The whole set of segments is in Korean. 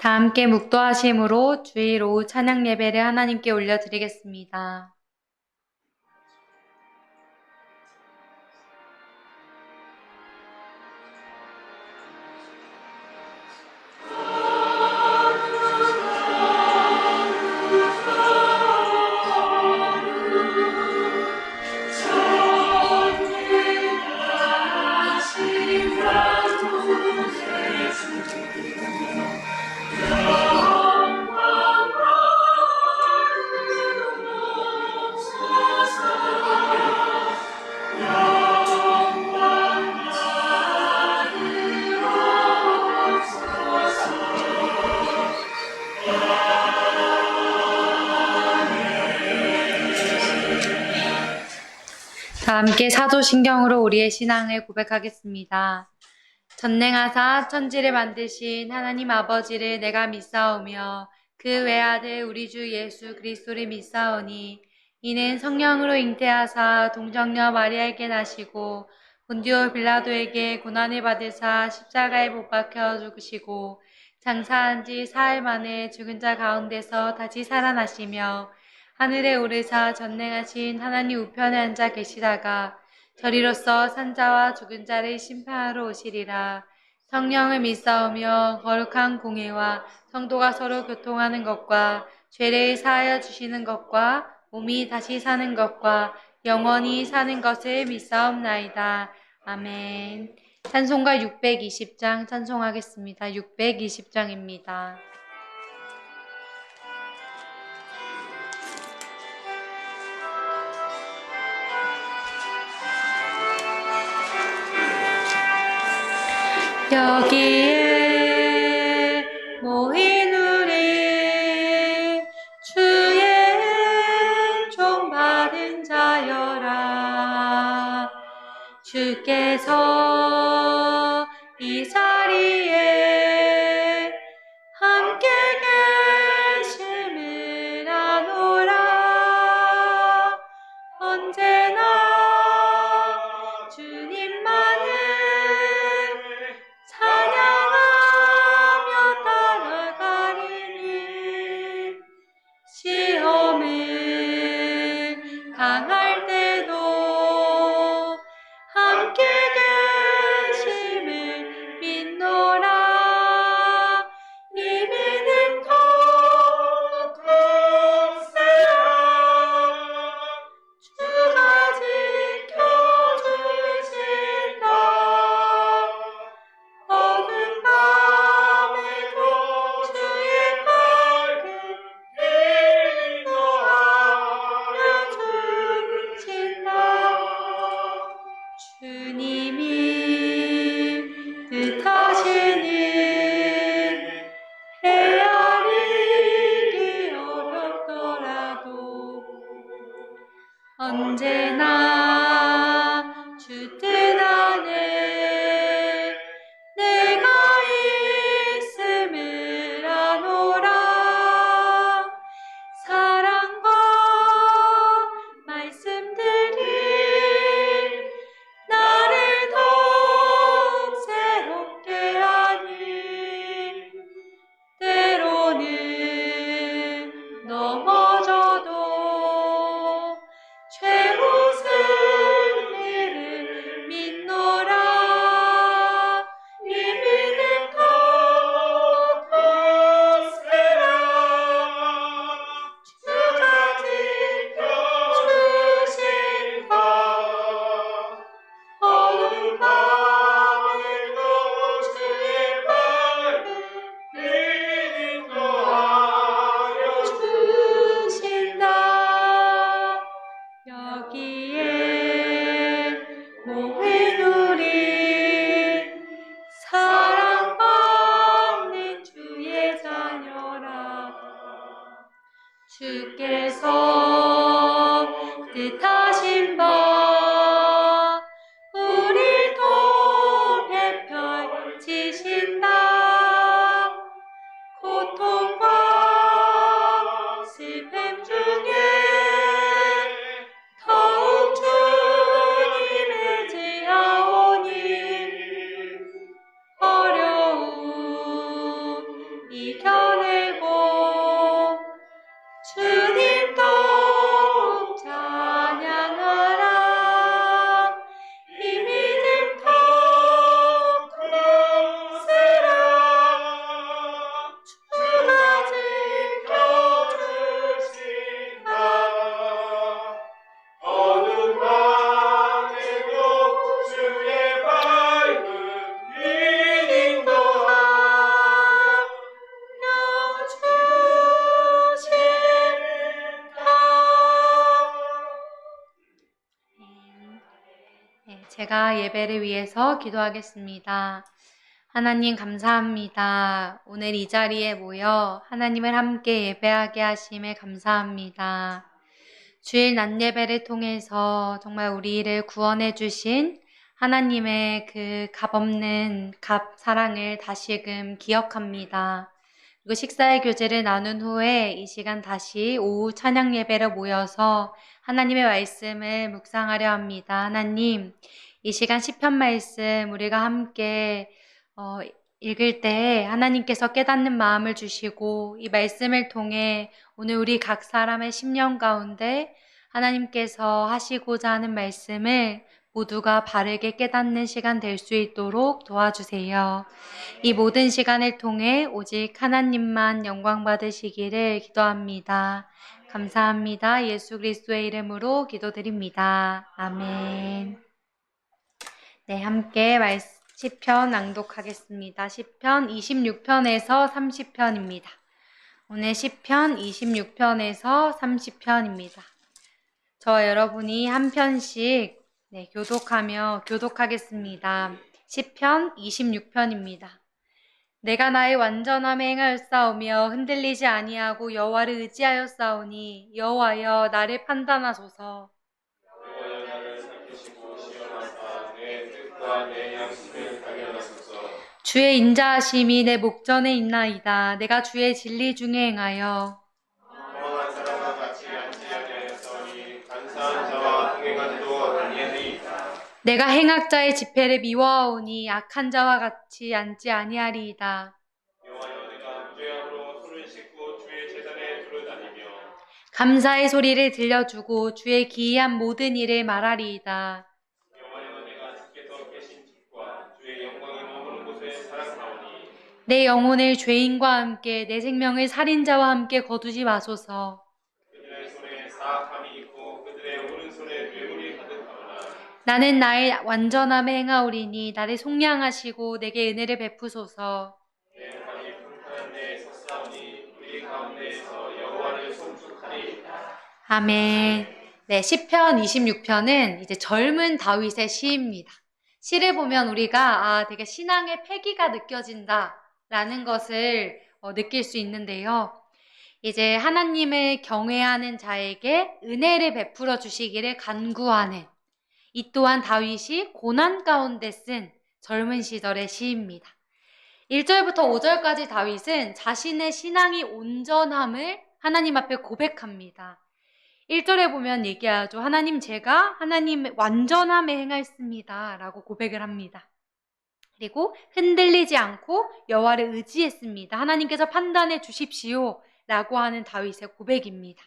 다 함께 묵도하심으로 주일 오후 찬양 예배를 하나님께 올려드리겠습니다. 다 함께 사도신경으로 우리의 신앙을 고백하겠습니다. 전능하사 천지를 만드신 하나님 아버지를 내가 믿사오며 그 외아들 우리 주 예수 그리스도를 믿사오니 이는 성령으로 잉태하사 동정녀 마리아에게 나시고 본디오 빌라도에게 고난을 받으사 십자가에 못 박혀 죽으시고 장사한 지 사흘 만에 죽은 자 가운데서 다시 살아나시며 하늘에 오르사 전능하신 하나님 우편에 앉아 계시다가 저리로서 산자와 죽은 자를 심판하러 오시리라. 성령을 믿사오며 거룩한 공회와 성도가 서로 교통하는 것과 죄를 사하여 주시는 것과 몸이 다시 사는 것과 영원히 사는 것을 믿사옵나이다. 아멘. 찬송가 620장 찬송하겠습니다. 620장입니다. 여기에 모인 우리 주의 종 받은 자여라. 주께서 이 자리에 함께 계심을 아노라. 언제나 주님만을 찬양하며 따라가리니 시험을 당할 때도 함께 계심을 믿노라. 이 믿음 더 굳세라. 주가 지켜주신다. 어두운 밤에도 주의 밝은 빛 인도하여 주신다. 주님이 뜻하시니 헤아리기 어렵더라도 언제나 주 뜻 안에 내가 있음을 아노라. 사랑과 말씀들이 나를 더욱 새롭게 하니 때로는 넘어져도 최후 승리를 믿노라. 이 믿음 더 굳세라. 주가 지켜주신다. 어두운 밤에도 주의 밝은 빛 인도하여 주신다. 여기에 모인 우리 사랑받는 주의 자녀라. 주께서 뜻하신 바 우리 통해 펼치신다. 고통과 슬픔 중에 더욱 주님을 지하오니 어려움 이겨 제가 예배를 위해서 기도하겠습니다. 하나님 감사합니다. 오늘 이 자리에 모여 하나님을 함께 예배하게 하심에 감사합니다. 주일 낮 예배를 통해서 정말 우리를 구원해 주신 하나님의 그 값없는 사랑을 다시금 기억합니다. 그리고 식사의 교제를 나눈 후에 이 시간 다시 오후 찬양 예배로 모여서 하나님의 말씀을 묵상하려 합니다. 하나님, 이 시간 시편 말씀 우리가 함께 읽을 때 하나님께서 깨닫는 마음을 주시고 이 말씀을 통해 오늘 우리 각 사람의 심령 가운데 하나님께서 하시고자 하는 말씀을 모두가 바르게 깨닫는 시간 될 수 있도록 도와주세요. 이 모든 시간을 통해 오직 하나님만 영광 받으시기를 기도합니다. 감사합니다. 예수 그리스도의 이름으로 기도드립니다. 아멘. 네, 함께 시편 낭독하겠습니다. 시편 26편에서 30편입니다. 오늘 시편 26편에서 30편입니다. 저와 여러분이 한 편씩 교독하겠습니다. 시편 26편입니다. 내가 나의 완전함에 행하였사오며 흔들리지 아니하고 여호와를 의지하였사오니 여호와여 나를 판단하소서. 여호와여 나를 살피시고 시험하사 내 뜻과 내 양심을 발견하소서. 주의 인자하심이 내 목전에 있나이다. 내가 주의 진리 중에 행하여 허망한 사람과 같이 앉지 아니하였사오니 간사한 자와 흥행한도 아니하리이다. 내가 행악자의 집회를 미워하오니 악한 자와 같이 앉지 아니하리이다. 여호와여 내가 무죄함으로 술을 씻고 주의 제단에 두루다니며 감사의 소리를 들려주고 주의 기이한 모든 일을 말하리이다. 여호와여 내가 주께서 계신 집과 주의 영광이 머무는 곳에 사랑하오니 내 영혼을 죄인과 함께 내 생명을 살인자와 함께 거두지 마소서. 그들의 손에 사악함이 있고 그들의 오른손에 뇌물이 가득하오나 나는 나의 완전함에 행하오리니 나를 속량하시고 내게 은혜를 베푸소서. 내 발이 불편한 데에 섰사오니 우리 가운데에서 여호와를 송축하리이다. 아멘. 네, 시편 26편은 이제 젊은 다윗의 시입니다. 시를 보면 우리가 되게 신앙의 패기가 느껴진다라는 것을 느낄 수 있는데요. 이제 하나님을 경외하는 자에게 은혜를 베풀어 주시기를 간구하는 이 또한 다윗이 고난 가운데 쓴 젊은 시절의 시입니다. 1절부터 5절까지 다윗은 자신의 신앙이 온전함을 하나님 앞에 고백합니다. 1절에 보면 얘기하죠. 하나님 제가 하나님 완전함에 행하였습니다 라고 고백을 합니다. 그리고 흔들리지 않고 여호와를 의지했습니다. 하나님께서 판단해 주십시오 라고 하는 다윗의 고백입니다.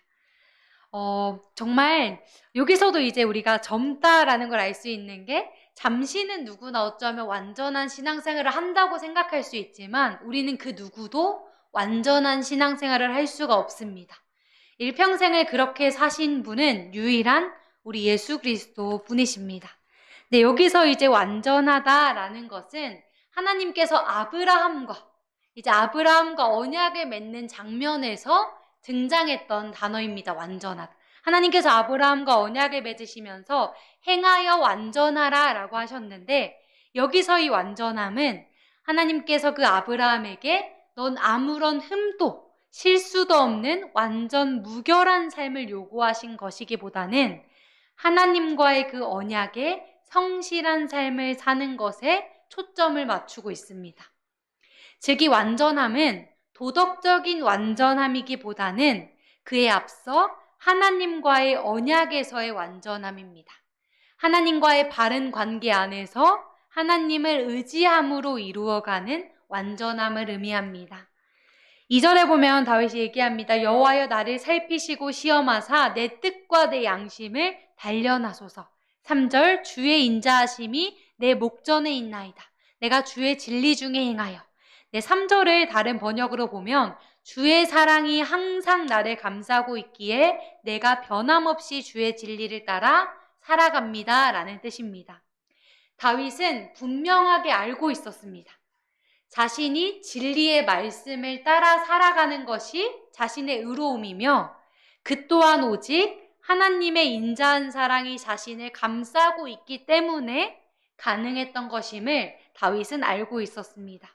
정말 여기서도 이제 우리가 젊다라는 걸 알 수 있는 게 잠시는 누구나 어쩌면 완전한 신앙생활을 한다고 생각할 수 있지만 우리는 그 누구도 완전한 신앙생활을 할 수가 없습니다. 일평생을 그렇게 사신 분은 유일한 우리 예수 그리스도 분이십니다. 근데 여기서 이제 완전하다라는 것은 하나님께서 아브라함과 언약을 맺는 장면에서 등장했던 단어입니다. 완전하다. 하나님께서 아브라함과 언약을 맺으시면서 행하여 완전하라 라고 하셨는데 여기서 이 완전함은 하나님께서 그 아브라함에게 넌 아무런 흠도 실수도 없는 완전 무결한 삶을 요구하신 것이기보다는 하나님과의 그 언약에 성실한 삶을 사는 것에 초점을 맞추고 있습니다. 즉 이 완전함은 도덕적인 완전함이기보다는 그에 앞서 하나님과의 언약에서의 완전함입니다. 하나님과의 바른 관계 안에서 하나님을 의지함으로 이루어가는 완전함을 의미합니다. 2절에 보면 다윗이 얘기합니다. 여호와여 나를 살피시고 시험하사 내 뜻과 내 양심을 단련하소서. 3절 주의 인자하심이 내 목전에 있나이다. 내가 주의 진리 중에 행하여. 3절을 다른 번역으로 보면 주의 사랑이 항상 나를 감싸고 있기에 내가 변함없이 주의 진리를 따라 살아갑니다 라는 뜻입니다. 다윗은 분명하게 알고 있었습니다. 자신이 진리의 말씀을 따라 살아가는 것이 자신의 의로움이며 그 또한 오직 하나님의 인자한 사랑이 자신을 감싸고 있기 때문에 가능했던 것임을 다윗은 알고 있었습니다.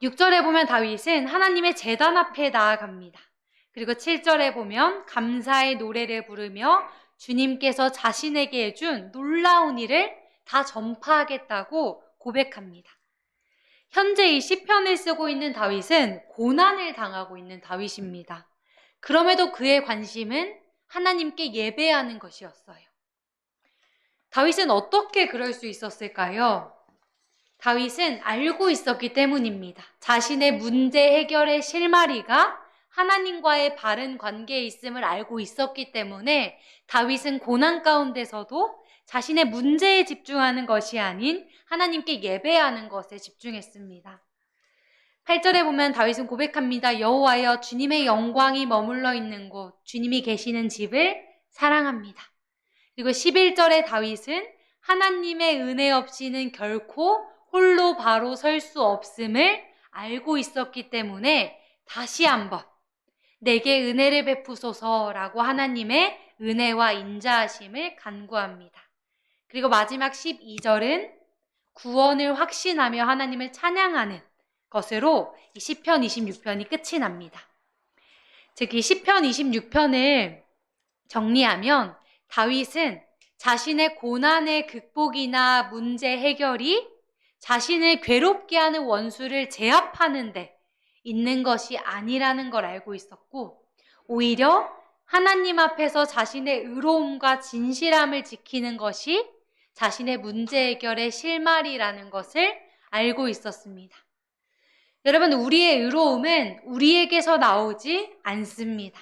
6절에 보면 다윗은 하나님의 제단 앞에 나아갑니다. 그리고 7절에 보면 감사의 노래를 부르며 주님께서 자신에게 해준 놀라운 일을 다 전파하겠다고 고백합니다. 현재 이 시편을 쓰고 있는 다윗은 고난을 당하고 있는 다윗입니다. 그럼에도 그의 관심은 하나님께 예배하는 것이었어요. 다윗은 어떻게 그럴 수 있었을까요? 다윗은 알고 있었기 때문입니다. 자신의 문제 해결의 실마리가 하나님과의 바른 관계에 있음을 알고 있었기 때문에 다윗은 고난 가운데서도 자신의 문제에 집중하는 것이 아닌 하나님께 예배하는 것에 집중했습니다. 8절에 보면 다윗은 고백합니다. 여호와여, 주님의 영광이 머물러 있는 곳, 주님이 계시는 집을 사랑합니다. 그리고 11절에 다윗은 하나님의 은혜 없이는 결코 홀로 바로 설 수 없음을 알고 있었기 때문에 다시 한번 내게 은혜를 베푸소서라고 하나님의 은혜와 인자하심을 간구합니다. 그리고 마지막 12절은 구원을 확신하며 하나님을 찬양하는 것으로 이 시편 26편이 끝이 납니다. 즉 이 시편 26편을 정리하면 다윗은 자신의 고난의 극복이나 문제 해결이 자신을 괴롭게 하는 원수를 제압하는 데 있는 것이 아니라는 걸 알고 있었고, 오히려 하나님 앞에서 자신의 의로움과 진실함을 지키는 것이 자신의 문제 해결의 실마리라는 것을 알고 있었습니다. 여러분, 우리의 의로움은 우리에게서 나오지 않습니다.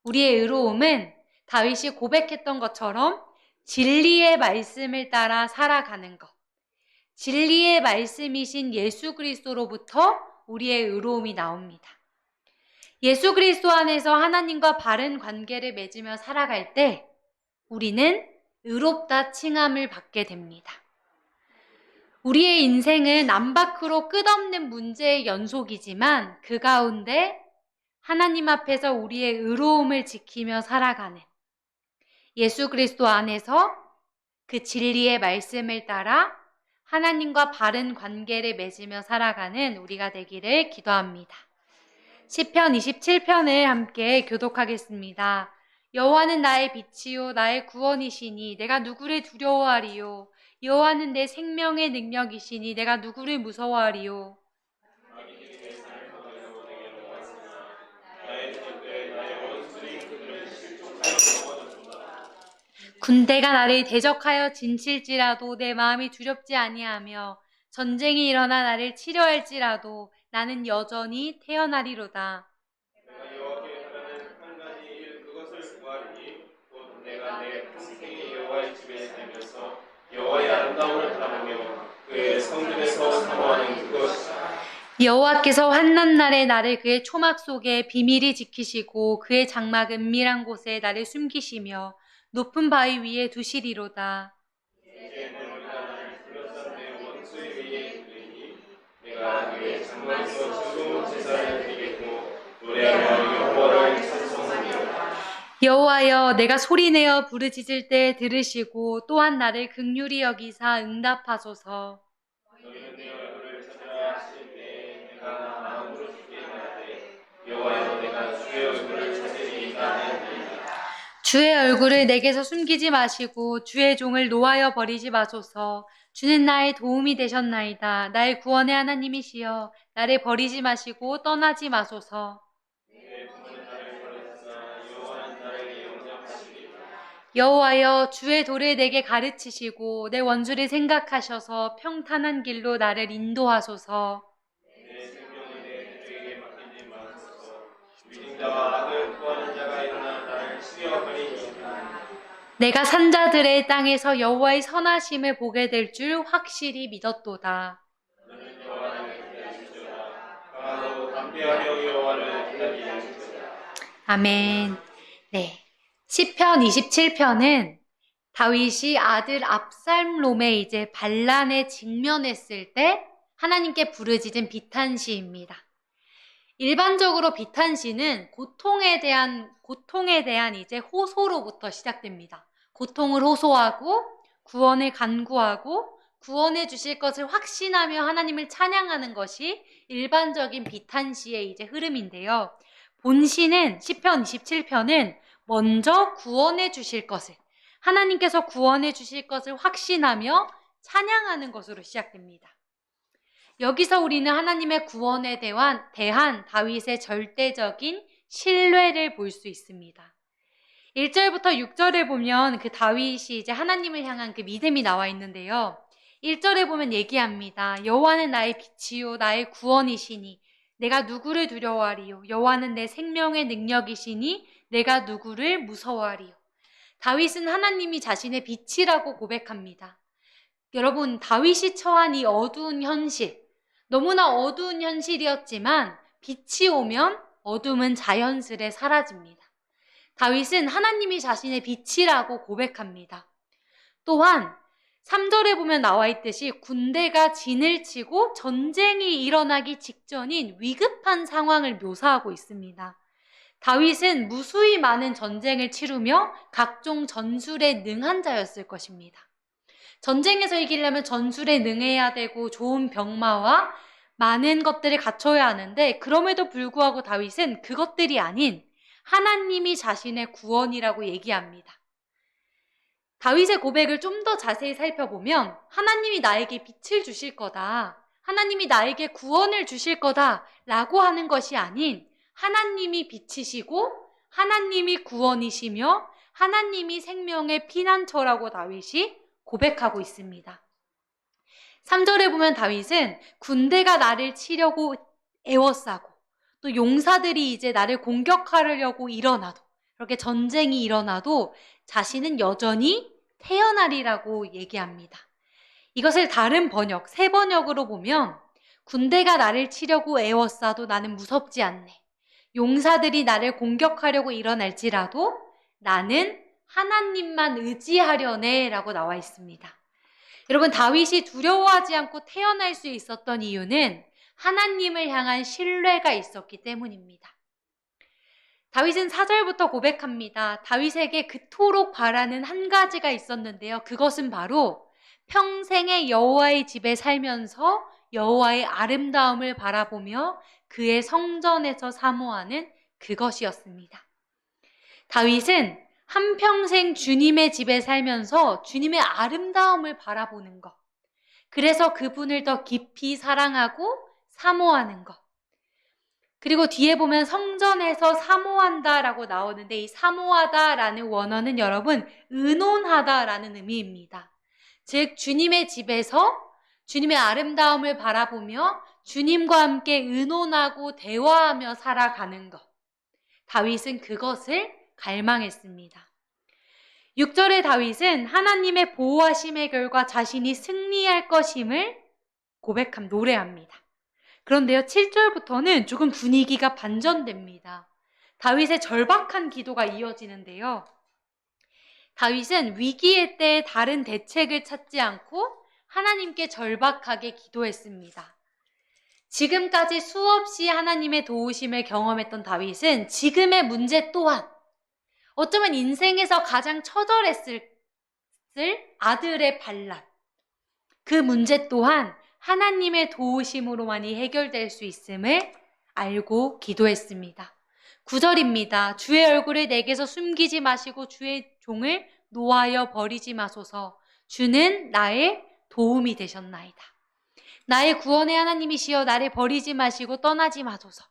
우리의 의로움은 다윗이 고백했던 것처럼 진리의 말씀을 따라 살아가는 것, 진리의 말씀이신 예수 그리스도로부터 우리의 의로움이 나옵니다. 예수 그리스도 안에서 하나님과 바른 관계를 맺으며 살아갈 때 우리는 의롭다 칭함을 받게 됩니다. 우리의 인생은 안 밖으로 끝없는 문제의 연속이지만 그 가운데 하나님 앞에서 우리의 의로움을 지키며 살아가는 예수 그리스도 안에서 그 진리의 말씀을 따라 하나님과 바른 관계를 맺으며 살아가는 우리가 되기를 기도합니다. 시편 27편을 함께 교독하겠습니다. 여호와는 나의 빛이요 나의 구원이시니 내가 누구를 두려워하리요. 여호와는 내 생명의 능력이시니 내가 누구를 무서워하리요. 군대가 나를 대적하여 진칠지라도 내 마음이 두렵지 아니하며 전쟁이 일어나 나를 치려할지라도 나는 여전히 태어나리로다. 내가 여호와께 하라는 한 가지 일 그것을 구하리니 곧 내가 내 평생에 여호와의 집에 살면서 여호와의 아름다움을 바라보며 그의 성전에서 사모하는 그것이다. 여호와께서 환난 날에 나를 그의 초막 속에 비밀히 지키시고 그의 장막 은밀한 곳에 나를 숨기시며 높은 바위 위에 두시리로다. 이제 너희가 나를 둘러싼 내 원수의 위에 두리니 내가 그의 장막에서 즐거운 제사를 드리겠고 노래하며 여호와를 찬송하리로다. 여호와여, 내가 소리내어 부르짖을 때 들으시고 또한 나를 긍휼히 여기사 응답하소서. 너희는 내 얼굴을 찾으라 하실 때에 내가 마음으로 주께 말하되 여호와여 내가 주의 얼굴을 찾으리이다 하였나이다. 주의 얼굴을 내게서 숨기지 마시고 주의 종을 노하여 버리지 마소서. 주는 나의 도움이 되셨나이다. 나의 구원의 하나님이시여, 나를 버리지 마시고 떠나지 마소서. 내 부모는 나를 버렸으나 여호와는 나에게 영접하시리라. 여호와여, 주의 도를 내게 가르치시고 내 원수를 생각하셔서 평탄한 길로 나를 인도하소서. 내 생명을 내 주에게 맡기지 마소서. 위증자와 악을 구하는 자가 일어나 나를 치려하리이다. 내가 산자들의 땅에서 여호와의 선하심을 보게 될 줄 확실히 믿었도다. 너는 여호와를 기다릴지어다. 강하고 담대하며 여호와를 기다릴지어다. 아멘. 네. 시편 27편은 다윗이 아들 압살롬의 이제 반란에 직면했을 때 하나님께 부르짖은 비탄시입니다. 일반적으로 비탄시는 고통에 대한 이제 호소로부터 시작됩니다. 고통을 호소하고 구원을 간구하고 구원해 주실 것을 확신하며 하나님을 찬양하는 것이 일반적인 비탄시의 이제 흐름인데요. 본시는 시편 27편은 먼저 구원해 주실 것을, 하나님께서 구원해 주실 것을 확신하며 찬양하는 것으로 시작됩니다. 여기서 우리는 하나님의 구원에 대한 다윗의 절대적인 신뢰를 볼 수 있습니다. 1절부터 6절에 보면 그 다윗이 이제 하나님을 향한 그 믿음이 나와 있는데요. 1절에 보면 얘기합니다. 여호와는 나의 빛이요 나의 구원이시니 내가 누구를 두려워하리요. 여호와는 내 생명의 능력이시니 내가 누구를 무서워하리요. 다윗은 하나님이 자신의 빛이라고 고백합니다. 여러분, 다윗이 처한 이 어두운 현실, 너무나 어두운 현실이었지만 빛이 오면 어둠은 자연스레 사라집니다. 다윗은 하나님이 자신의 빛이라고 고백합니다. 또한 3절에 보면 나와 있듯이 군대가 진을 치고 전쟁이 일어나기 직전인 위급한 상황을 묘사하고 있습니다. 다윗은 무수히 많은 전쟁을 치르며 각종 전술에 능한 자였을 것입니다. 전쟁에서 이기려면 전술에 능해야 되고 좋은 병마와 많은 것들을 갖춰야 하는데, 그럼에도 불구하고 다윗은 그것들이 아닌 하나님이 자신의 구원이라고 얘기합니다. 다윗의 고백을 좀 더 자세히 살펴보면 하나님이 나에게 빛을 주실 거다, 하나님이 나에게 구원을 주실 거다 라고 하는 것이 아닌 하나님이 빛이시고 하나님이 구원이시며 하나님이 생명의 피난처라고 다윗이 고백하고 있습니다. 3절에 보면 다윗은 군대가 나를 치려고 애워싸고 또 용사들이 이제 나를 공격하려고 일어나도, 그렇게 전쟁이 일어나도 자신은 여전히 태어나리라고 얘기합니다. 이것을 다른 번역, 새 번역으로 보면 군대가 나를 치려고 애워싸도 나는 무섭지 않네. 용사들이 나를 공격하려고 일어날지라도 나는 하나님만 의지하려네 라고 나와 있습니다. 여러분, 다윗이 두려워하지 않고 태어날 수 있었던 이유는 하나님을 향한 신뢰가 있었기 때문입니다. 다윗은 4절부터 고백합니다. 다윗에게 그토록 바라는 한 가지가 있었는데요. 그것은 바로 평생의 여호와의 집에 살면서 여호와의 아름다움을 바라보며 그의 성전에서 사모하는 그것이었습니다. 다윗은 한평생 주님의 집에 살면서 주님의 아름다움을 바라보는 것, 그래서 그분을 더 깊이 사랑하고 사모하는 것, 그리고 뒤에 보면 성전에서 사모한다라고 나오는데, 이 사모하다라는 원어는 여러분 의논하다라는 의미입니다. 즉 주님의 집에서 주님의 아름다움을 바라보며 주님과 함께 의논하고 대화하며 살아가는 것, 다윗은 그것을 갈망했습니다. 6절의 다윗은 하나님의 보호하심의 결과 자신이 승리할 것임을 노래합니다. 그런데요, 7절부터는 조금 분위기가 반전됩니다. 다윗의 절박한 기도가 이어지는데요. 다윗은 위기의 때에 다른 대책을 찾지 않고 하나님께 절박하게 기도했습니다. 지금까지 수없이 하나님의 도우심을 경험했던 다윗은 지금의 문제 또한, 어쩌면 인생에서 가장 처절했을 아들의 반란, 그 문제 또한 하나님의 도우심으로만이 해결될 수 있음을 알고 기도했습니다. 9절입니다. 주의 얼굴을 내게서 숨기지 마시고 주의 종을 노하여 버리지 마소서. 주는 나의 도움이 되셨나이다. 나의 구원의 하나님이시여 나를 버리지 마시고 떠나지 마소서.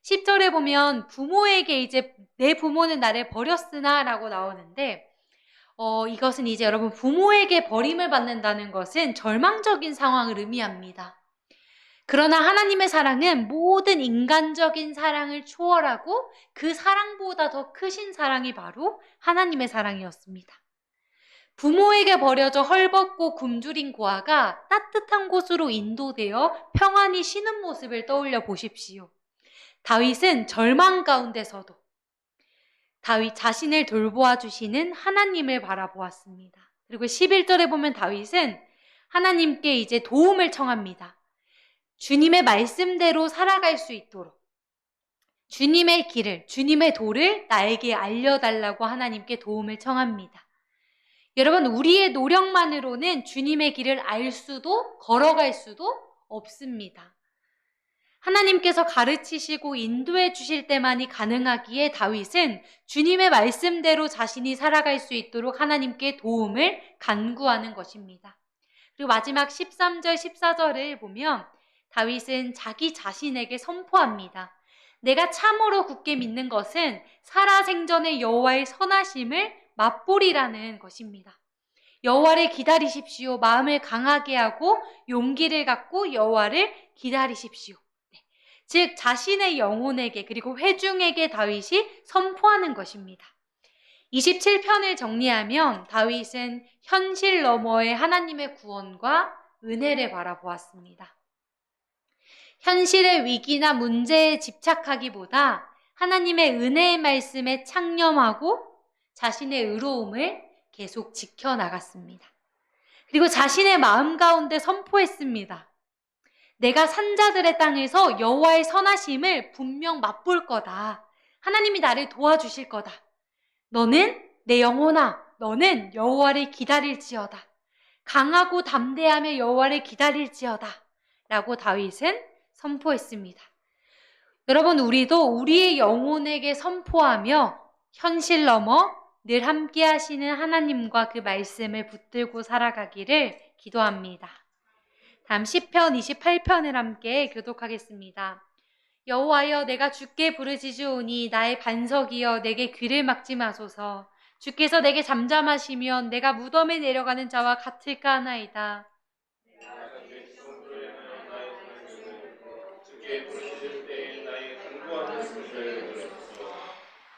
10절에 보면 부모에게 이제 내 부모는 나를 버렸으나 라고 나오는데, 이것은 이제 여러분 부모에게 버림을 받는다는 것은 절망적인 상황을 의미합니다. 그러나 하나님의 사랑은 모든 인간적인 사랑을 초월하고 그 사랑보다 더 크신 사랑이 바로 하나님의 사랑이었습니다. 부모에게 버려져 헐벗고 굶주린 고아가 따뜻한 곳으로 인도되어 평안히 쉬는 모습을 떠올려 보십시오. 다윗은 절망 가운데서도 다윗 자신을 돌보아 주시는 하나님을 바라보았습니다. 그리고 11절에 보면 다윗은 하나님께 이제 도움을 청합니다. 주님의 말씀대로 살아갈 수 있도록 주님의 길을, 주님의 도를 나에게 알려달라고 하나님께 도움을 청합니다. 여러분, 우리의 노력만으로는 주님의 길을 알 수도 걸어갈 수도 없습니다. 하나님께서 가르치시고 인도해 주실 때만이 가능하기에 다윗은 주님의 말씀대로 자신이 살아갈 수 있도록 하나님께 도움을 간구하는 것입니다. 그리고 마지막 13절, 14절을 보면 다윗은 자기 자신에게 선포합니다. 내가 참으로 굳게 믿는 것은 살아생전의 여호와의 선하심을 맛보리라는 것입니다. 여호와를 기다리십시오. 마음을 강하게 하고 용기를 갖고 여호와를 기다리십시오. 즉 자신의 영혼에게 그리고 회중에게 다윗이 선포하는 것입니다. 27편을 정리하면 다윗은 현실 너머의 하나님의 구원과 은혜를 바라보았습니다. 현실의 위기나 문제에 집착하기보다 하나님의 은혜의 말씀에 창념하고 자신의 의로움을 계속 지켜나갔습니다. 그리고 자신의 마음 가운데 선포했습니다. 내가 산자들의 땅에서 여호와의 선하심을 분명 맛볼 거다. 하나님이 나를 도와주실 거다. 너는 내 영혼아, 너는 여호와를 기다릴지어다. 강하고 담대하며 여호와를 기다릴지어다. 라고 다윗은 선포했습니다. 여러분, 우리도 우리의 영혼에게 선포하며 현실 넘어 늘 함께 하시는 하나님과 그 말씀을 붙들고 살아가기를 기도합니다. 다음 시편 28편을 함께 교독하겠습니다. 여호와여, 내가 주께 부르짖으오니 나의 반석이여 내게 귀를 막지 마소서. 주께서 내게 잠잠하시면 내가 무덤에 내려가는 자와 같을까 하나이다.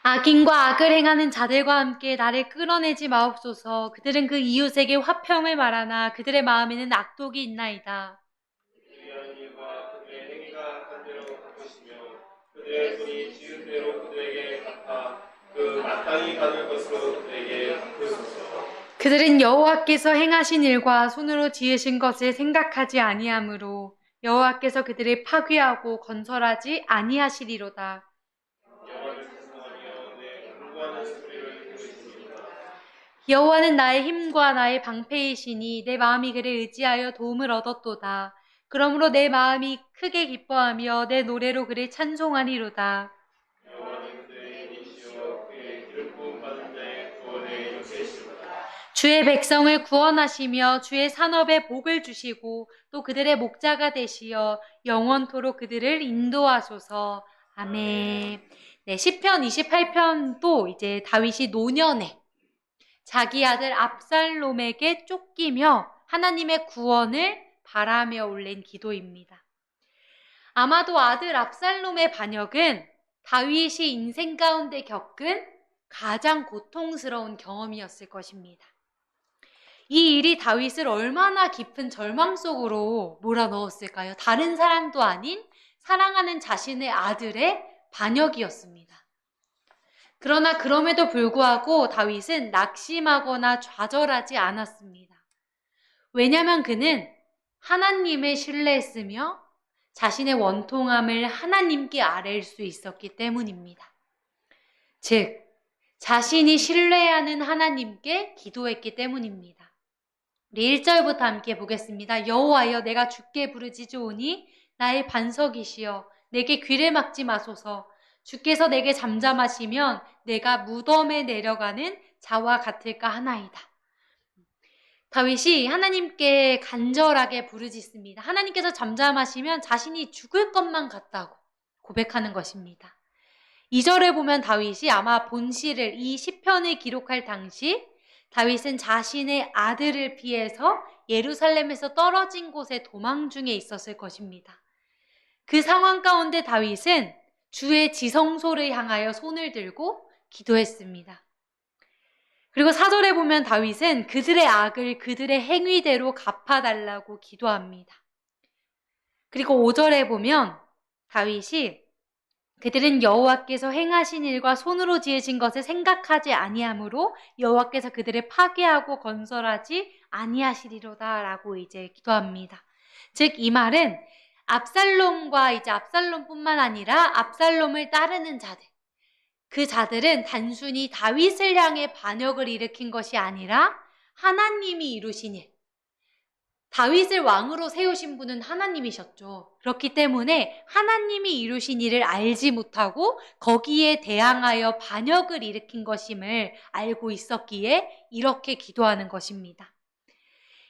악인과 악을 행하는 자들과 함께 나를 끌어내지 마옵소서. 그들은 그 이웃에게 화평을 말하나 그들의 마음에는 악독이 있나이다. 그들의 손이 지은 대로 그들에게 갚아 그 마땅히 받을 것으로 그들에게 갚으소서. 그들은 여호와께서 행하신 일과 손으로 지으신 것을 생각하지 아니하므로 여호와께서 그들을 파괴하고 건설하지 아니하시리로다. 여호와는 나의 힘과 나의 방패이시니 내 마음이 그를 의지하여 도움을 얻었도다. 그러므로 내 마음이 크게 기뻐하며 내 노래로 그를 찬송하리로다. 주의 백성을 구원하시며 주의 산업에 복을 주시고 또 그들의 목자가 되시어 영원토록 그들을 인도하소서. 아멘. 네, 시편 28편도 이제 다윗이 노년에 자기 아들 압살롬에게 쫓기며 하나님의 구원을 바라며 올린 기도입니다. 아마도 아들 압살롬의 반역은 다윗이 인생 가운데 겪은 가장 고통스러운 경험이었을 것입니다. 이 일이 다윗을 얼마나 깊은 절망 속으로 몰아넣었을까요? 다른 사람도 아닌 사랑하는 자신의 아들의 반역이었습니다. 그러나 그럼에도 불구하고 다윗은 낙심하거나 좌절하지 않았습니다. 왜냐하면 그는 하나님을 신뢰했으며 자신의 원통함을 하나님께 아뢰일 수 있었기 때문입니다. 즉, 자신이 신뢰하는 하나님께 기도했기 때문입니다. 우리 1절부터 함께 보겠습니다. 여호와여, 내가 주께 부르짖으오니 나의 반석이시여 내게 귀를 막지 마소서. 주께서 내게 잠잠하시면 내가 무덤에 내려가는 자와 같을까 하나이다. 다윗이 하나님께 간절하게 부르짖습니다. 하나님께서 잠잠하시면 자신이 죽을 것만 같다고 고백하는 것입니다. 2절에 보면 다윗이 아마 본시를 이 시편을 기록할 당시 다윗은 자신의 아들을 피해서 예루살렘에서 떨어진 곳에 도망 중에 있었을 것입니다. 그 상황 가운데 다윗은 주의 지성소를 향하여 손을 들고 기도했습니다. 그리고 4절에 보면 다윗은 그들의 악을 그들의 행위대로 갚아달라고 기도합니다. 그리고 5절에 보면 다윗이 그들은 여호와께서 행하신 일과 손으로 지으신 것을 생각하지 아니하므로 여호와께서 그들을 파괴하고 건설하지 아니하시리로다 라고 이제 기도합니다. 즉 이 말은 압살롬과 이제 압살롬뿐만 아니라 압살롬을 따르는 자들, 그 자들은 단순히 다윗을 향해 반역을 일으킨 것이 아니라 하나님이 이루신 일. 다윗을 왕으로 세우신 분은 하나님이셨죠. 그렇기 때문에 하나님이 이루신 일을 알지 못하고 거기에 대항하여 반역을 일으킨 것임을 알고 있었기에 이렇게 기도하는 것입니다.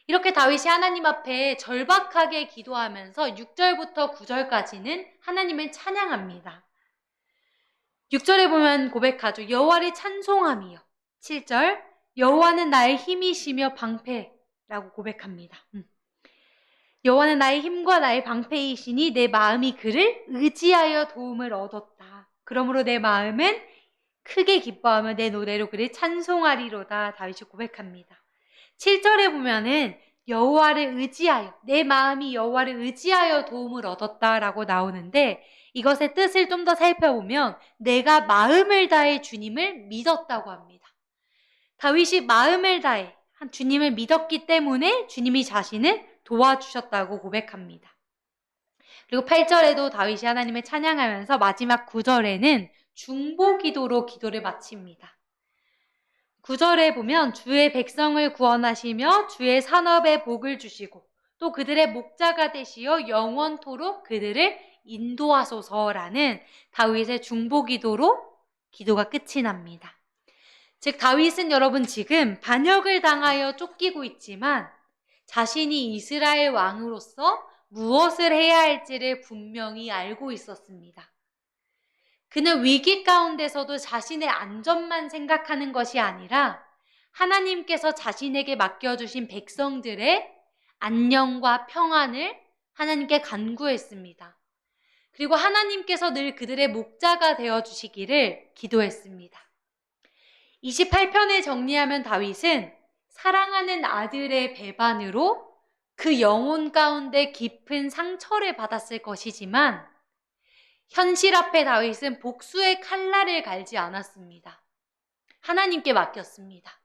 이렇게 다윗이 하나님 앞에 절박하게 기도하면서 6절부터 9절까지는 하나님을 찬양합니다. 6절에 보면 고백하죠. 여호와를 찬송하며. 7절 여호와는 나의 힘이시며 방패라고 고백합니다. 여호와는 나의 힘과 나의 방패이시니 내 마음이 그를 의지하여 도움을 얻었다. 그러므로 내 마음은 크게 기뻐하며 내 노래로 그를 찬송하리로다. 다윗이 고백합니다. 7절에 보면은 여호와를 의지하여, 내 마음이 여호와를 의지하여 도움을 얻었다라고 나오는데 이것의 뜻을 좀 더 살펴보면 내가 마음을 다해 주님을 믿었다고 합니다. 다윗이 마음을 다해 주님을 믿었기 때문에 주님이 자신을 도와주셨다고 고백합니다. 그리고 8절에도 다윗이 하나님을 찬양하면서 마지막 9절에는 중보기도로 기도를 마칩니다. 9절에 보면 주의 백성을 구원하시며 주의 산업에 복을 주시고 또 그들의 목자가 되시어 영원토록 그들을 인도하소서라는 다윗의 중보기도로 기도가 끝이 납니다. 즉 다윗은 여러분 지금 반역을 당하여 쫓기고 있지만 자신이 이스라엘 왕으로서 무엇을 해야 할지를 분명히 알고 있었습니다. 그는 위기 가운데서도 자신의 안전만 생각하는 것이 아니라 하나님께서 자신에게 맡겨주신 백성들의 안녕과 평안을 하나님께 간구했습니다. 그리고 하나님께서 늘 그들의 목자가 되어주시기를 기도했습니다. 28편을 정리하면 다윗은 사랑하는 아들의 배반으로 그 영혼 가운데 깊은 상처를 받았을 것이지만 현실 앞에 다윗은 복수의 칼날을 갈지 않았습니다. 하나님께 맡겼습니다.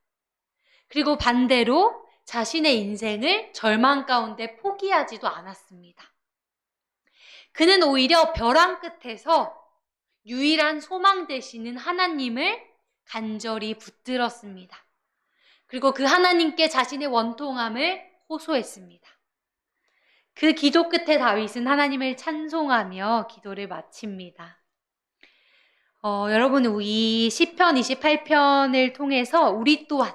그리고 반대로 자신의 인생을 절망 가운데 포기하지도 않았습니다. 그는 오히려 벼랑 끝에서 유일한 소망 되시는 하나님을 간절히 붙들었습니다. 그리고 그 하나님께 자신의 원통함을 호소했습니다. 그 기도 끝에 다윗은 하나님을 찬송하며 기도를 마칩니다. 여러분 이 시편 28편을 통해서 우리 또한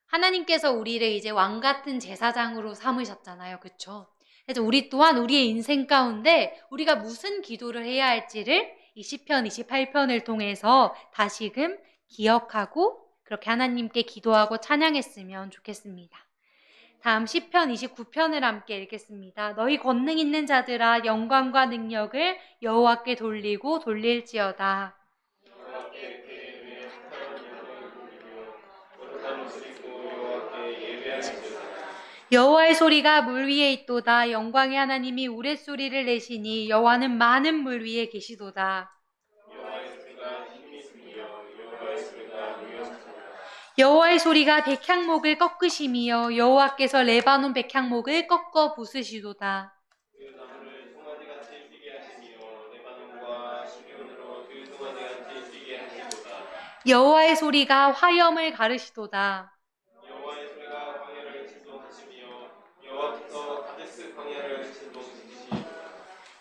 하나님께서 우리를 이제 왕 같은 제사장으로 삼으셨잖아요. 그렇죠? 그래서 우리 또한 우리의 인생 가운데 우리가 무슨 기도를 해야 할지를 이 시편 28편을 통해서 다시금 기억하고 그렇게 하나님께 기도하고 찬양했으면 좋겠습니다. 다음 시편 29편을 함께 읽겠습니다. 너희 권능 있는 자들아 영광과 능력을 여호와께 돌리고 돌릴지어다. 여호와의 소리가 물 위에 있도다. 영광의 하나님이 우레소리를 내시니 여호와는 많은 물 위에 계시도다. 여호와의 소리가 백향목을 꺾으시며 여호와께서 레바논 백향목을 꺾어 부수시도다. 여호와의 소리가 화염을 가르시도다.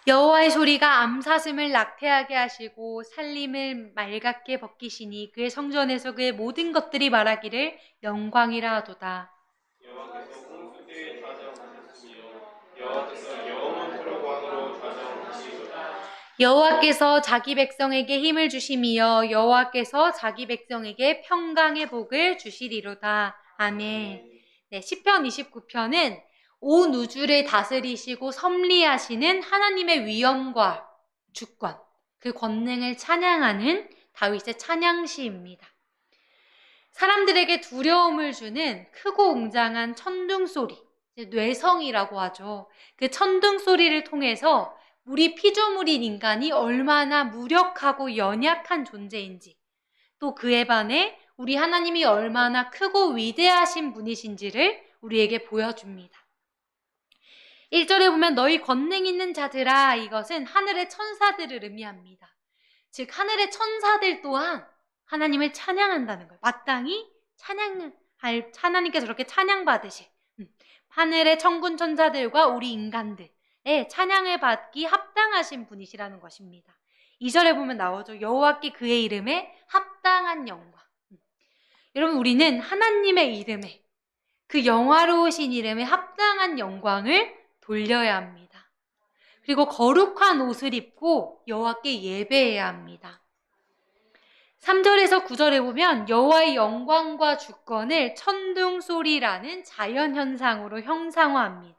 여호와의 소리가 암사슴을 낙태하게 하시고 살림을 맑게 벗기시니 그의 성전에서 그의 모든 것들이 말하기를 영광이라 하도다. 여호와께서 홍수대에 좌정하셨으며 여호와께서 영원토록 왕으로 좌정하시도다. 여호와께서 자기 백성에게 힘을 주시며 여호와께서 자기 백성에게 평강의 복을 주시리로다. 아멘. 네, 시편 29편은 온 우주를 다스리시고 섭리하시는 하나님의 위엄과 주권, 그 권능을 찬양하는 다윗의 찬양시입니다. 사람들에게 두려움을 주는 크고 웅장한 천둥소리, 뇌성이라고 하죠. 그 천둥소리를 통해서 우리 피조물인 인간이 얼마나 무력하고 연약한 존재인지, 또 그에 반해 우리 하나님이 얼마나 크고 위대하신 분이신지를 우리에게 보여줍니다. 1절에 보면 너희 권능 있는 자들아, 이것은 하늘의 천사들을 의미합니다. 즉 하늘의 천사들 또한 하나님을 찬양한다는 거예요. 마땅히 하나님께서 그렇게 찬양받으실 하늘의 천군 천사들과 우리 인간들의 찬양을 받기 합당하신 분이시라는 것입니다. 2절에 보면 나오죠. 여호와께 그의 이름에 합당한 영광. 여러분, 우리는 하나님의 이름에, 그 영화로우신 이름에 합당한 영광을 돌려야 합니다. 그리고 거룩한 옷을 입고 여호와께 예배해야 합니다. 3절에서 9절에 보면 여호와의 영광과 주권을 천둥소리라는 자연현상으로 형상화합니다.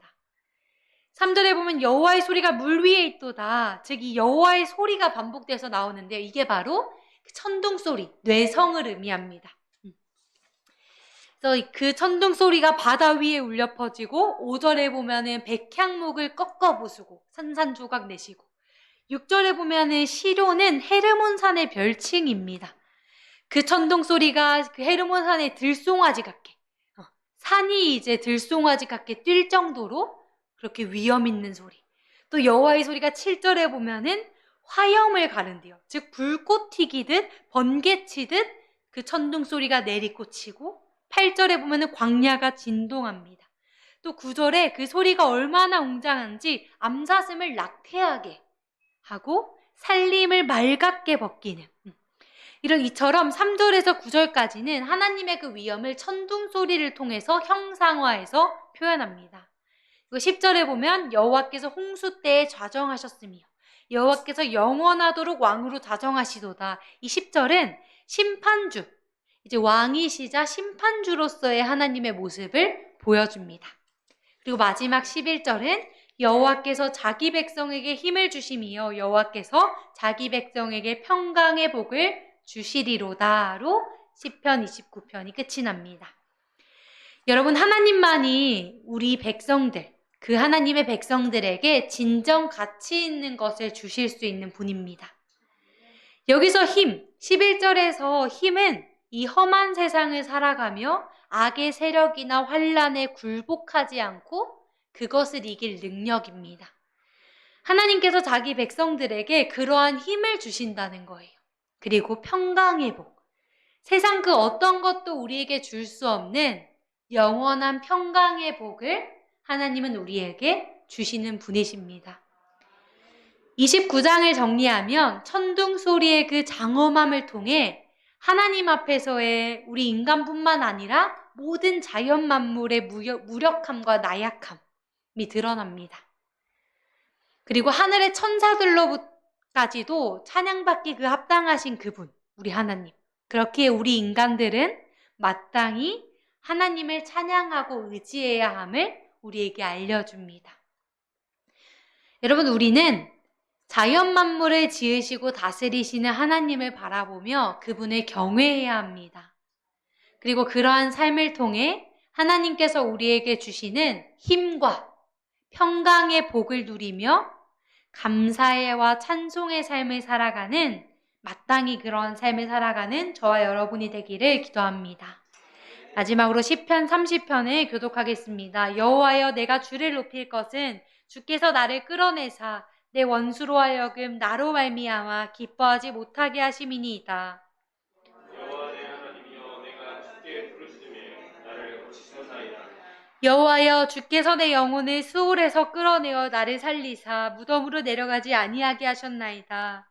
3절에 보면 여호와의 소리가 물 위에 있도다. 즉 이 여호와의 소리가 반복돼서 나오는데요. 이게 바로 천둥소리, 뇌성을 의미합니다. 그래서 그 천둥소리가 바다 위에 울려 퍼지고 5절에 보면은 백향목을 꺾어 부수고 산산조각 내시고 6절에 보면은 시로는 헤르몬산의 별칭입니다. 그 천둥소리가 그 헤르몬산의 들송아지 같게 산이 이제 들송아지 같게 뛸 정도로 그렇게 위험 있는 소리. 또 여호와의 소리가 7절에 보면은 화염을 가른대요. 즉 불꽃 튀기듯 번개 치듯 그 천둥소리가 내리꽂히고 8절에 보면은 광야가 진동합니다. 또 9절에 그 소리가 얼마나 웅장한지 암사슴을 낙태하게 하고 살림을 말갛게 벗기는 이런 이처럼 3절에서 9절까지는 하나님의 그 위엄을 천둥소리를 통해서 형상화해서 표현합니다. 그리고 10절에 보면 여호와께서 홍수 때에 좌정하셨으며 여호와께서 영원하도록 왕으로 좌정하시도다. 이 10절은 심판주, 이제 왕이시자 심판주로서의 하나님의 모습을 보여줍니다. 그리고 마지막 11절은 여호와께서 자기 백성에게 힘을 주심이요 여호와께서 자기 백성에게 평강의 복을 주시리로다로 시편 29편이 끝이 납니다. 여러분, 하나님만이 우리 백성들, 그 하나님의 백성들에게 진정 가치 있는 것을 주실 수 있는 분입니다. 여기서 힘, 11절에서 힘은 이 험한 세상을 살아가며 악의 세력이나 환란에 굴복하지 않고 그것을 이길 능력입니다. 하나님께서 자기 백성들에게 그러한 힘을 주신다는 거예요. 그리고 평강의 복, 세상 그 어떤 것도 우리에게 줄 수 없는 영원한 평강의 복을 하나님은 우리에게 주시는 분이십니다. 29장을 정리하면 천둥소리의 그 장엄함을 통해 하나님 앞에서의 우리 인간뿐만 아니라 모든 자연 만물의 무력함과 나약함이 드러납니다. 그리고 하늘의 천사들로까지도 찬양받기 그 합당하신 그분, 우리 하나님. 그렇기에 우리 인간들은 마땅히 하나님을 찬양하고 의지해야 함을 우리에게 알려줍니다. 여러분, 우리는 자연 만물을 지으시고 다스리시는 하나님을 바라보며 그분을 경외해야 합니다. 그리고 그러한 삶을 통해 하나님께서 우리에게 주시는 힘과 평강의 복을 누리며 감사와 찬송의 삶을 살아가는, 마땅히 그런 삶을 살아가는 저와 여러분이 되기를 기도합니다. 마지막으로 시편 30편을 교독하겠습니다. 여호와여, 내가 주를 높일 것은 주께서 나를 끌어내사 내 원수로 하여금 나로 말미암아 기뻐하지 못하게 하심이니이다. 여호와 내 하나님이여, 내가 주께 부르짖음에 나를 고치소서이다. 여호와여, 주께서 내 영혼을 수올에서 끌어내어 나를 살리사 무덤으로 내려가지 아니하게 하셨나이다.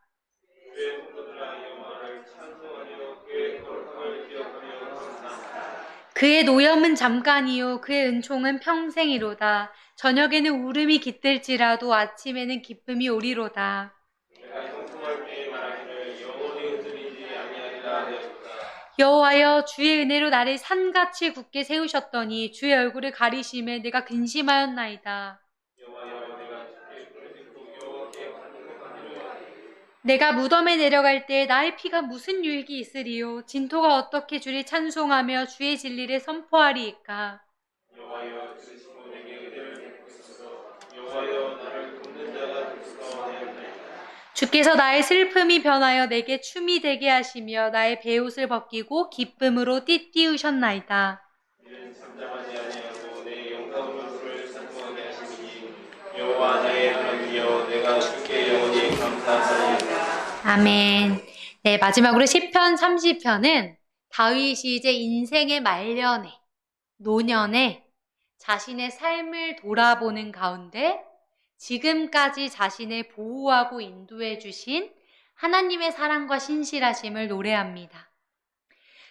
그의 성도들아 여호와를 찬송하며 그의 거룩함을 기억하며 감사하라. 그의 노염은 잠깐이요 그의 은총은 평생이로다. 저녁에는 울음이 깃들지라도 아침에는 기쁨이 오리로다. 내가 형통할 때에 말하기를 영원히 흔들리지 아니하리라 하였도다. 여호와여, 주의 은혜로 나를 산같이 굳게 세우셨더니 주의 얼굴을 가리심에 내가 근심하였나이다. 여호와여, 내가 주께 부르짖고 여호와께 간구하기를 내가 무덤에 내려갈 때 나의 피가 무슨 유익이 있으리요? 진토가 어떻게 주를 찬송하며 주의 진리를 선포하리이까? 여호와여, 들으시고 내게 은혜를 베푸소서. 여호와여, 나를 돕는 자가 되소서 하였나이다. 주께서 나의 슬픔이 변하여 내게 춤이 되게 하시며 나의 베옷을 벗기고 기쁨으로 띠띠우셨나이다. 이는 잠잠하지 아니하고 내 영광으로 주를 찬송하게 하시니 여호와 나의 하나님이여, 내가 주께 영원히 감사하리이다. 아멘. 네, 마지막으로 시편 30편은 다윗이 이제 인생의 말년에 노년에 자신의 삶을 돌아보는 가운데 지금까지 자신을 보호하고 인도해 주신 하나님의 사랑과 신실하심을 노래합니다.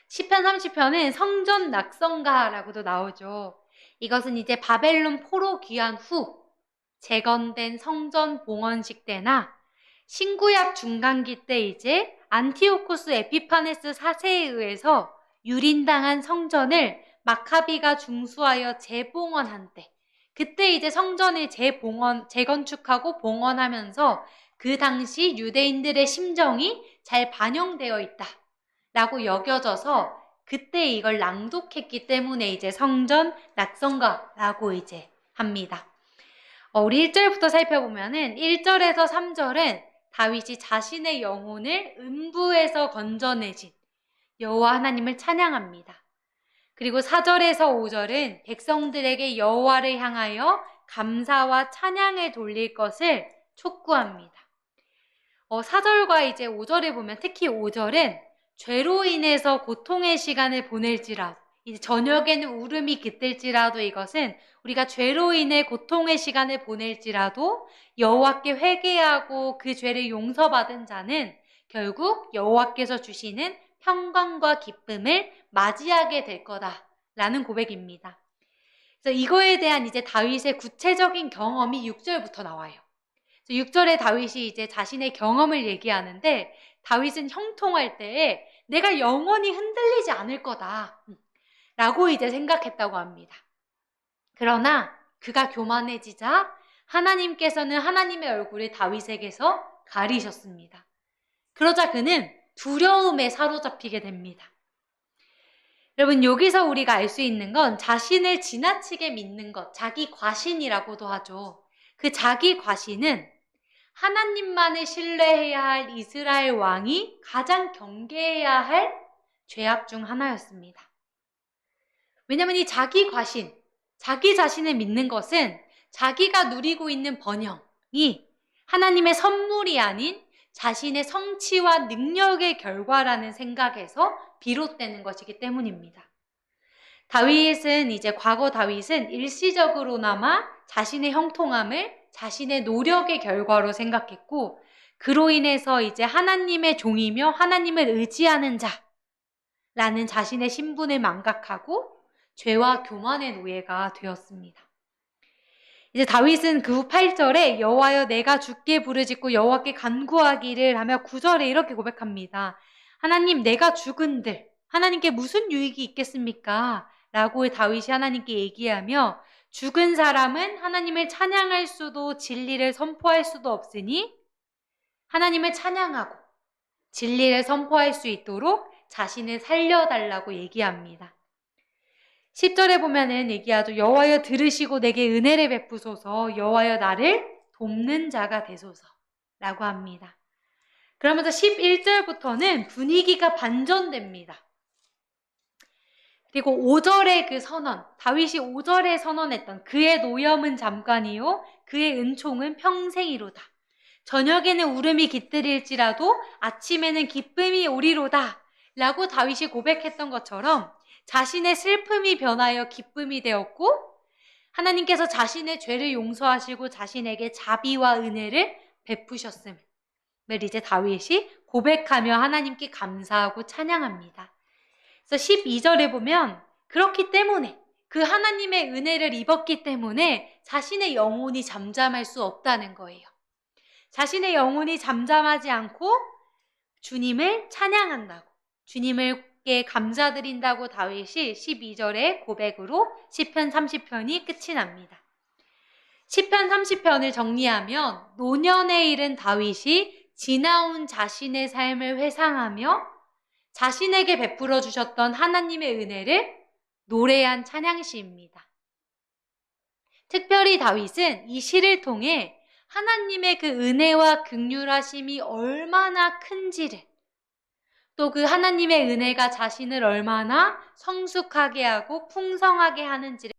시편 30편은 성전 낙성가라고도 나오죠. 이것은 이제 바벨론 포로 귀환 후 재건된 성전 봉헌식 때나 신구약 중간기 때 이제 안티오코스 에피파네스 4세에 의해서 유린당한 성전을 마카비가 중수하여 재봉헌한 때, 그때 이제 성전을 재건축하고 봉헌하면서 그 당시 유대인들의 심정이 잘 반영되어 있다라고 여겨져서 그때 이걸 낭독했기 때문에 이제 성전 낙성가라고 이제 합니다. 우리 1절부터 살펴보면은 1절에서 3절은 다윗이 자신의 영혼을 음부에서 건져내신 여호와 하나님을 찬양합니다. 그리고 4절에서 5절은 백성들에게 여호와를 향하여 감사와 찬양을 돌릴 것을 촉구합니다. 4절과 이제 5절에 보면 특히 5절은 죄로 인해서 고통의 시간을 보낼지라도 이제 저녁에는 울음이 깃들지라도 이것은 우리가 죄로 인해 고통의 시간을 보낼지라도 여호와께 회개하고 그 죄를 용서받은 자는 결국 여호와께서 주시는 평강과 기쁨을 맞이하게 될 거다라는 고백입니다. 그래서 이거에 대한 이제 다윗의 구체적인 경험이 6절부터 나와요. 6절에 다윗이 이제 자신의 경험을 얘기하는데 다윗은 형통할 때에 내가 영원히 흔들리지 않을 거다 라고 이제 생각했다고 합니다. 그러나 그가 교만해지자 하나님께서는 하나님의 얼굴을 다윗에게서 가리셨습니다. 그러자 그는 두려움에 사로잡히게 됩니다. 여러분, 여기서 우리가 알 수 있는 건 자신을 지나치게 믿는 것, 자기 과신이라고도 하죠. 그 자기 과신은 하나님만을 신뢰해야 할 이스라엘 왕이 가장 경계해야 할 죄악 중 하나였습니다. 왜냐하면 이 자기 과신, 자기 자신을 믿는 것은 자기가 누리고 있는 번영이 하나님의 선물이 아닌 자신의 성취와 능력의 결과라는 생각에서 비롯되는 것이기 때문입니다. 과거 다윗은 일시적으로나마 자신의 형통함을 자신의 노력의 결과로 생각했고, 그로 인해서 이제 하나님의 종이며 하나님을 의지하는 자라는 자신의 신분을 망각하고 죄와 교만의 노예가 되었습니다. 이제 다윗은 그 후 8절에 여호와여 내가 주께 부르짖고 여호와께 간구하기를 하며 9절에 이렇게 고백합니다. 하나님, 내가 죽은들 하나님께 무슨 유익이 있겠습니까? 라고 다윗이 하나님께 얘기하며 죽은 사람은 하나님을 찬양할 수도 진리를 선포할 수도 없으니 하나님을 찬양하고 진리를 선포할 수 있도록 자신을 살려달라고 얘기합니다. 10절에 보면은 얘기하죠. 여호와여 들으시고 내게 은혜를 베푸소서, 여호와여 나를 돕는 자가 되소서라고 합니다. 그러면서 11절부터는 분위기가 반전됩니다. 그리고 5절의 그 선언, 다윗이 5절에 선언했던 그의 노염은 잠깐이요 그의 은총은 평생이로다. 저녁에는 울음이 깃들일지라도 아침에는 기쁨이 오리로다 라고 다윗이 고백했던 것처럼 자신의 슬픔이 변하여 기쁨이 되었고 하나님께서 자신의 죄를 용서하시고 자신에게 자비와 은혜를 베푸셨음을 이제 다윗이 고백하며 하나님께 감사하고 찬양합니다. 그래서 12절에 보면 그렇기 때문에 그 하나님의 은혜를 입었기 때문에 자신의 영혼이 잠잠할 수 없다는 거예요. 자신의 영혼이 잠잠하지 않고 주님을 찬양한다고, 주님께 감사드린다고 다윗이 12절의 고백으로 시편 30편이 끝이 납니다. 시편 30편을 정리하면 노년에 이른 다윗이 지나온 자신의 삶을 회상하며 자신에게 베풀어 주셨던 하나님의 은혜를 노래한 찬양시입니다. 특별히 다윗은 이 시를 통해 하나님의 그 은혜와 긍휼하심이 얼마나 큰지를, 또 그 하나님의 은혜가 자신을 얼마나 성숙하게 하고 풍성하게 하는지를